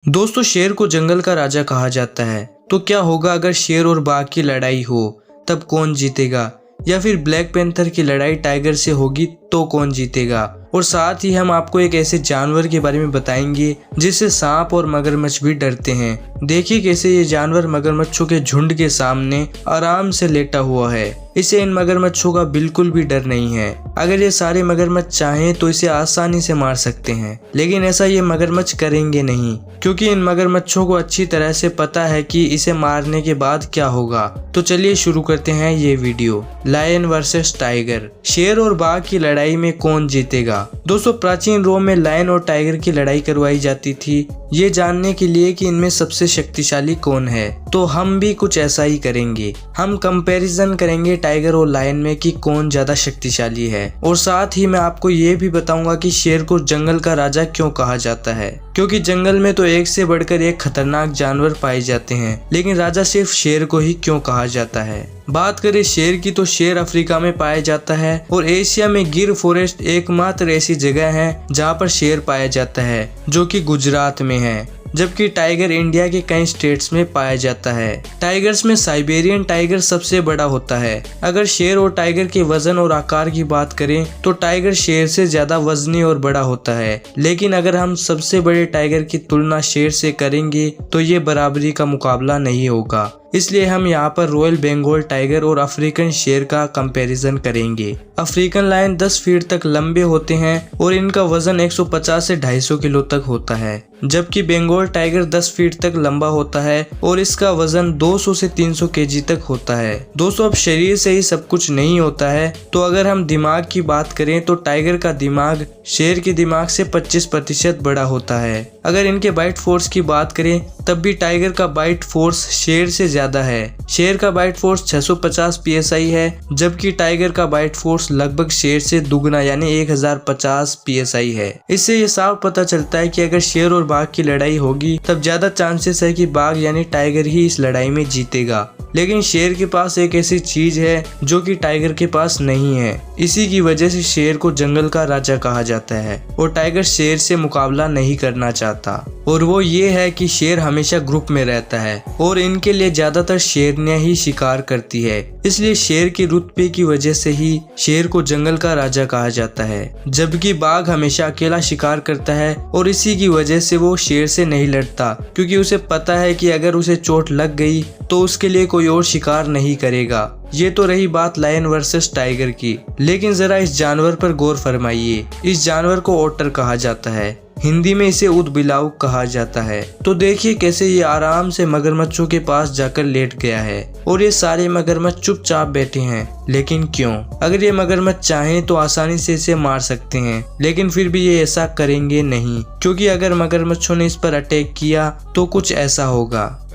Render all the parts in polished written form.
दोस्तों, शेर को जंगल का राजा कहा जाता है। तो क्या होगा अगर शेर और बाघ की लड़ाई हो, तब कौन जीतेगा? या फिर ब्लैक पैंथर की लड़ाई टाइगर से होगी तो कौन जीतेगा? और साथ ही हम आपको एक ऐसे जानवर के बारे में बताएंगे जिससे सांप और मगरमच्छ भी डरते हैं। देखिए कैसे ये जानवर मगरमच्छों के झुंड के सामने आराम से लेटा हुआ है। इसे इन मगरमच्छों का बिल्कुल भी डर नहीं है। अगर ये सारे मगरमच्छ चाहें तो इसे आसानी से मार सकते हैं, लेकिन ऐसा ये मगरमच्छ करेंगे नहीं, क्योंकि इन मगरमच्छों को अच्छी तरह से पता है कि इसे मारने के बाद क्या होगा। तो चलिए शुरू करते हैं ये वीडियो। लायन वर्सेस टाइगर, शेर और बाघ की लड़ाई में कौन जीतेगा? दोस्तों, प्राचीन रोम में लायन और टाइगर की लड़ाई करवाई जाती थी, ये जानने के लिए कि इनमें सबसे शक्तिशाली कौन है। तो हम भी कुछ ऐसा ही करेंगे। हम कंपैरिजन करेंगे टाइगर और लायन में कि कौन ज्यादा शक्तिशाली है। और साथ ही मैं आपको ये भी बताऊंगा कि शेर को जंगल का राजा क्यों कहा जाता है, क्योंकि जंगल में तो एक से बढ़कर एक खतरनाक जानवर पाए जाते हैं, लेकिन राजा सिर्फ शेर को ही क्यों कहा जाता है। बात करें शेर की, तो शेर अफ्रीका में पाया जाता है और एशिया में गिर फॉरेस्ट एकमात्र ऐसी जगह है जहाँ पर शेर पाया जाता है, जो कि गुजरात में है। जबकि टाइगर इंडिया के कई स्टेट्स में पाया जाता है। टाइगर्स में साइबेरियन टाइगर सबसे बड़ा होता है। अगर शेर और टाइगर के वजन और आकार की बात करें तो टाइगर शेर से ज्यादा वजनी और बड़ा होता है, लेकिन अगर हम सबसे बड़े टाइगर की तुलना शेर से करेंगे तो ये बराबरी का मुकाबला नहीं होगा। इसलिए हम यहाँ पर रॉयल बंगाल टाइगर और अफ्रीकन शेर का कंपैरिजन करेंगे। अफ्रीकन लायन 10 फीट तक लंबे होते हैं और इनका वजन 150 से 250 किलो तक होता है, जबकि बंगाल टाइगर 10 फीट तक लंबा होता है और इसका वजन 200 से 300 केजी तक होता है। दोस्तों, अब शरीर से ही सब कुछ नहीं होता है, तो अगर हम दिमाग की बात करें तो टाइगर का दिमाग शेर के दिमाग से 25% बड़ा होता है। अगर इनके बाइट फोर्स की बात करें तब भी टाइगर का बाइट फोर्स शेर से ज्यादा है। शेर का बाइट फोर्स 650 psi है, जबकि टाइगर का बाइट फोर्स लगभग शेर से दुगना यानी 1050 psi है। इससे ये साफ पता चलता है कि अगर शेर और बाघ की लड़ाई होगी तब ज्यादा चांसेस है कि बाघ यानी टाइगर ही इस लड़ाई में जीतेगा। लेकिन शेर के पास एक ऐसी चीज है जो कि टाइगर के पास नहीं है। इसी की वजह से शेर को जंगल का राजा कहा जाता है और टाइगर शेर से मुकाबला नहीं करना चाहता, और वो ये है कि शेर हमेशा ग्रुप में रहता है और इनके लिए ज्यादातर शेरनियां ही शिकार करती है। इसलिए शेर के रुतबे की वजह से ही शेर को जंगल का राजा कहा जाता है, जबकि बाघ हमेशा अकेला शिकार करता है और इसी की वजह से वो शेर से नहीं लड़ता, क्योंकि उसे पता है कि अगर उसे चोट लग गई तो उसके लिए कोई और शिकार नहीं करेगा। ये तो रही बात लायन वर्सेस टाइगर की, लेकिन जरा इस जानवर पर गौर फरमाइए। इस जानवर को ओटर कहा जाता है, हिंदी में इसे ऊदबिलाव कहा जाता है। तो देखिए कैसे ये आराम से मगरमच्छों के पास जाकर लेट गया है और ये सारे मगरमच्छ चुपचाप बैठे हैं। लेकिन क्यों? अगर ये मगरमच्छ चाहें तो आसानी से इसे मार सकते हैं, लेकिन फिर भी ये ऐसा करेंगे नहीं, क्योंकि अगर मगरमच्छों ने इस पर अटैक किया तो कुछ ऐसा होगा।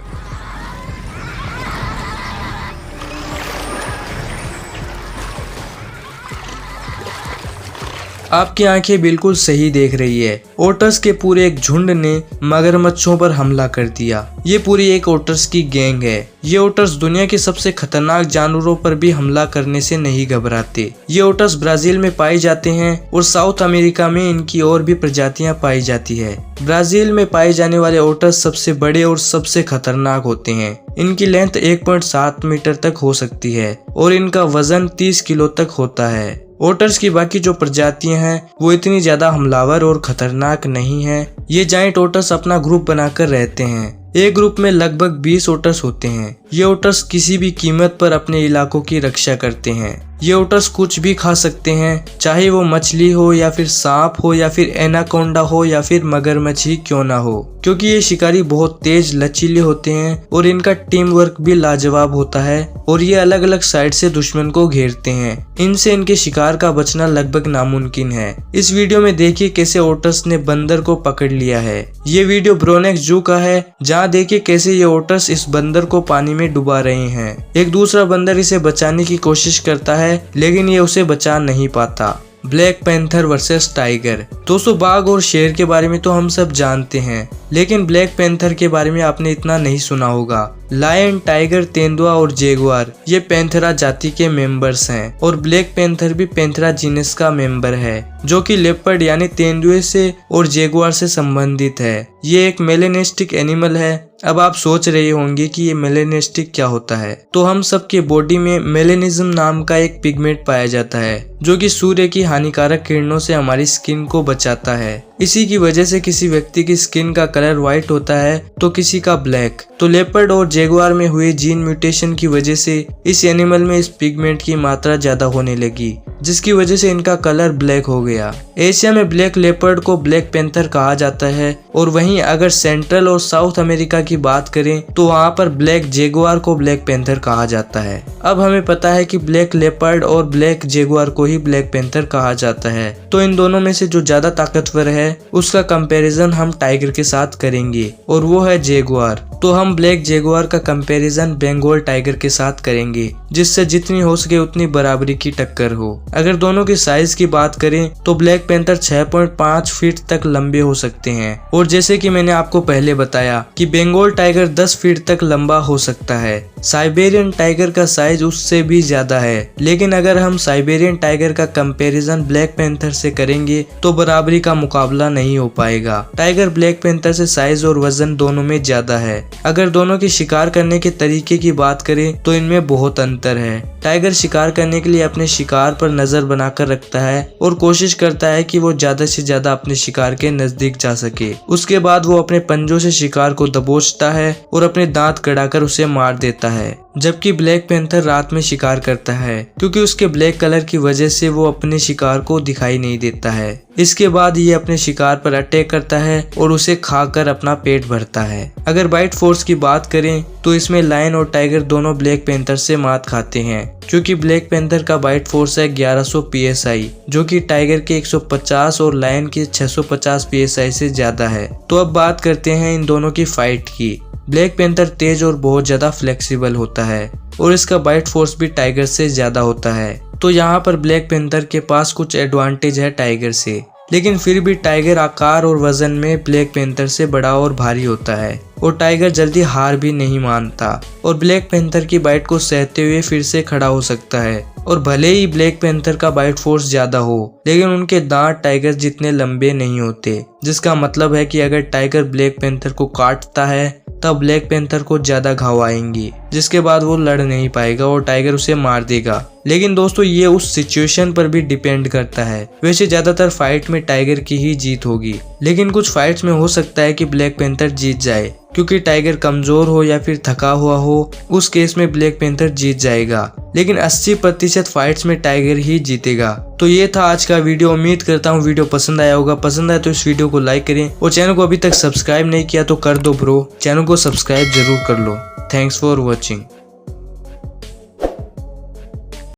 आपकी आंखें बिल्कुल सही देख रही है। ओटर्स के पूरे एक झुंड ने मगरमच्छों पर हमला कर दिया। ये पूरी एक ओटर्स की गैंग है। ये ओटर्स दुनिया के सबसे खतरनाक जानवरों पर भी हमला करने से नहीं घबराते। ये ओटर्स ब्राजील में पाए जाते हैं और साउथ अमेरिका में इनकी और भी प्रजातियां पाई जाती है। ब्राजील में पाए जाने वाले ओटर्स सबसे बड़े और सबसे खतरनाक होते हैं। इनकी लेंथ 1.7 मीटर तक हो सकती है और इनका वजन 30 किलो तक होता है। ओटर्स की बाकी जो प्रजातियां हैं वो इतनी ज्यादा हमलावर और खतरनाक नहीं हैं। ये जायंट ओटर्स अपना ग्रुप बनाकर रहते हैं। एक ग्रुप में लगभग 20 ओटर्स होते हैं। ये ओटर्स किसी भी कीमत पर अपने इलाकों की रक्षा करते हैं। ये ओटर्स कुछ भी खा सकते हैं, चाहे वो मछली हो या फिर सांप हो या फिर एनाकोंडा हो या फिर मगरमच्छ ही क्यों ना हो, क्योंकि ये शिकारी बहुत तेज लचीले होते हैं और इनका टीम वर्क भी लाजवाब होता है और ये अलग अलग साइड से दुश्मन को घेरते हैं। इनसे इनके शिकार का बचना लगभग नामुमकिन है। इस वीडियो में देखिए कैसे ओटर्स ने बंदर को पकड़ लिया है। ये वीडियो ब्रोनेक्स जू का है, जहाँ देखिए कैसे ये ओटर्स इस बंदर को पानी में डुबा रहे हैं। एक दूसरा बंदर इसे बचाने की कोशिश करता है, लेकिन ये उसे बचा नहीं पाता। Black panther versus tiger. दोस्तों बाघ और शेर के बारे में तो हम सब जानते हैं, लेकिन ब्लैक पैंथर के बारे में आपने इतना नहीं सुना होगा। लायन, टाइगर, तेंदुआ और जेगुआर ये पैंथेरा जाति के मेंबर्स हैं और ब्लैक पैंथर भी पैंथेरा जीनस का मेंबर है, जो कि लेपर्ड यानी तेंदुए से और जेगुआर से संबंधित है। ये एक मेलेनिस्टिक एनिमल है। अब आप सोच रहे होंगे कि ये मेलेनिस्टिक क्या होता है। तो हम सब के बॉडी में मेलेनिज्म नाम का एक पिगमेंट पाया जाता है, जो कि सूर्य की हानिकारक किरणों से हमारी स्किन को बचाता है। इसी की वजह से किसी व्यक्ति की स्किन का कलर व्हाइट होता है तो किसी का ब्लैक। तो लेपर्ड और जेगुआर में हुए जीन म्यूटेशन की वजह से इस एनिमल में इस पिगमेंट की मात्रा ज्यादा होने लगी, जिसकी वजह से इनका कलर ब्लैक हो गया। एशिया में ब्लैक लेपर्ड को ब्लैक पैंथर कहा जाता है, और वहीं अगर सेंट्रल और साउथ अमेरिका की बात करें तो वहाँ पर ब्लैक जेगुआर को ब्लैक पैंथर कहा जाता है। अब हमें पता है कि ब्लैक लेपर्ड और ब्लैक जेगुआर को ही ब्लैक पैंथर कहा जाता है। तो इन दोनों में से जो ज्यादा ताकतवर है उसका कंपैरिजन हम टाइगर के साथ करेंगे, और वो है जेगुआर। तो हम ब्लैक जेगुआर का कंपैरिजन बंगाल टाइगर के साथ करेंगे, जिससे जितनी हो सके उतनी बराबरी की टक्कर हो। अगर दोनों की साइज की बात करें तो ब्लैक पैंथर 6.5 फीट तक लंबे हो सकते हैं, और जैसे कि मैंने आपको पहले बताया कि बंगाल टाइगर 10 फीट तक लंबा हो सकता है। साइबेरियन टाइगर का साइज उससे भी ज्यादा है, लेकिन अगर हम साइबेरियन टाइगर का कंपैरिजन ब्लैक पैंथर से करेंगे तो बराबरी का मुकाबला नहीं हो पाएगा। टाइगर ब्लैक पैंथर से साइज और वजन दोनों में ज्यादा है। अगर दोनों की शिकार करने के तरीके की बात करें तो इनमें बहुत अंतर है। टाइगर शिकार करने के लिए अपने शिकार पर नजर बनाकर रखता है और कोशिश करता है कि वो ज्यादा से ज्यादा अपने शिकार के नजदीक जा सके। उसके बाद वो अपने पंजों से शिकार को दबोचता है और अपने दांत कड़ाकर उसे मार देता है। जबकि ब्लैक पैंथर रात में शिकार करता है, क्योंकि उसके ब्लैक कलर की वजह से वो अपने शिकार को दिखाई नहीं देता है। इसके बाद ये अपने शिकार पर अटैक करता है और उसे खाकर अपना पेट भरता है। अगर बाइट फोर्स की बात करें तो इसमें लायन और टाइगर दोनों ब्लैक पैंथर से मात खाते हैं, क्योंकि ब्लैक पैंथर का बाइट फोर्स है 1100 PSI, जो कि टाइगर के 150 और लायन के 650 PSI से ज्यादा है। तो अब बात करते हैं इन दोनों की फाइट की। ब्लैक पैंथर तेज और बहुत ज्यादा फ्लेक्सिबल होता है, और इसका बाइट फोर्स भी टाइगर से ज्यादा होता है। तो यहाँ पर ब्लैक पैंथर के पास कुछ एडवांटेज है टाइगर से, लेकिन फिर भी टाइगर आकार और वजन में ब्लैक पैंथर से बड़ा और भारी होता है, और टाइगर जल्दी हार भी नहीं मानता और ब्लैक पैंथर की बाइट को सहते हुए फिर से खड़ा हो सकता है। और भले ही ब्लैक पैंथर का बाइट फोर्स ज्यादा हो, लेकिन उनके दांत टाइगर जितने लंबे नहीं होते, जिसका मतलब है कि अगर टाइगर ब्लैक पैंथर को काटता है तब ब्लैक पैंथर को ज्यादा घाव आएंगे, जिसके बाद वो लड़ नहीं पाएगा और टाइगर उसे मार देगा। लेकिन दोस्तों ये उस सिचुएशन पर भी डिपेंड करता है। वैसे ज्यादातर फाइट में टाइगर की ही जीत होगी, लेकिन कुछ फाइट्स में हो सकता है कि ब्लैक पैंथर जीत जाए, क्योंकि टाइगर कमजोर हो या फिर थका हुआ हो। उस केस में ब्लैक पैंथर जीत जाएगा, लेकिन 80% फाइट्स में टाइगर ही जीतेगा। तो ये था आज का वीडियो। उम्मीद करता हूँ वीडियो पसंद आया होगा। पसंद आया तो इस वीडियो को लाइक करें, और चैनल को अभी तक सब्सक्राइब नहीं किया तो कर दो ब्रो, चैनल को सब्सक्राइब जरूर कर लो। Thanks for watching.